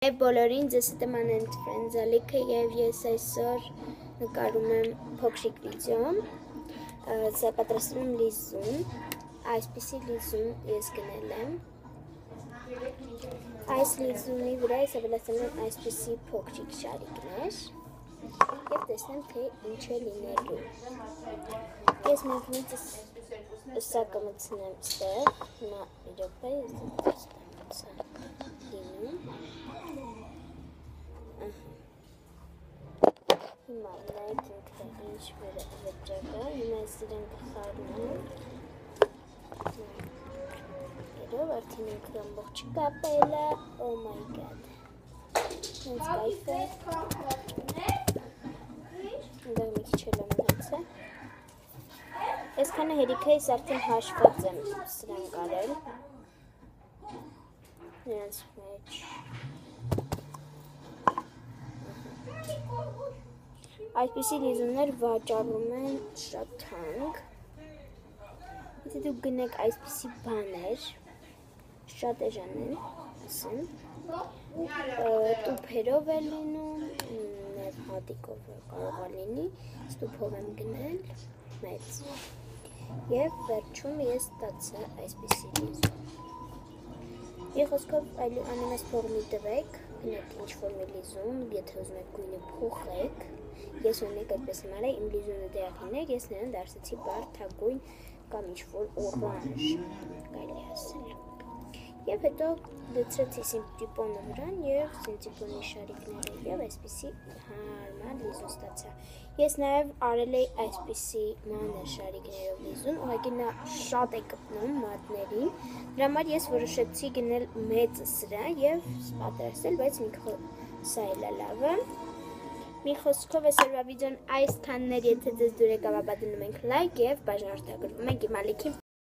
Բոլորին ձեզ հետ եմ Անենտ Ֆրենձալիքը և ես այսօր նկարում եմ փոքրիկ վիդեո, սա պատրաստում եմ լիզուն, այսպիսի լիզուն ես գնել եմ, այս լիզունի վրա ես ավելացել եմ այսպիսի փոքրիկ շարիկներ և տեսնեմ թե ինչ է լինելու, ես մենքնից սա կմցնեմ ստեղ, հիմա մի րոպե ես սա լինում, հիմա նայեք ինքը ինչ վճռ է, հիմա ես իրեն կխառնում, երով արդեն ինքը ամբողջ կապել է, oh my god, հենց կայֆ է, ընդեղ մի քիչ էլ մնաց է, այսքանը հերիքը ես արդեն հաշված եմ սրան կարել, նրանց մեջ, այսպիսի լիզուններ վաճառում են շատ թանկ, եթե դուք գնեք այսպիսի բաներ, շատ էժան են, ասեմ, տուփերով է լինում, հատիկով կարող է լինի, տուփով եմ գնել, մեծ, և վերջում ես ստացա այսպիսի լիզուն, մի խոսքով անիմաս փող մի տվեք, գնեք ինչ-որ մի լիզուն, եթե ուզում եք գույնը փոխեք, ես ունենք այդպես եմ արել, իմ լիզունը դեղին է, ես նրան դարձեցի բարդագույն կամ ինչ-որ օրանժ, կարելի ասել, և հետո լցրեցի սինտիպոնը վրան և սինտիպոնի շարիկները և այսպիսի հարմար լիզուն ստացա, ես նաև արել էի այսպիսի մանր շարիկներով լիզուն, ուղղակի նա շատ է կպնում մատներին, դրա համար ես որոշեցի գնել մեծը սրան և պատրաստել, բայց սա էլ է լավը, մի խոսքով այսօրվա վիդեոն այսքանն էր, եթե ձեզ դուր եկավ ապա դնում ենք լայք և բաժանորդագրվում ենք իմ ալիքին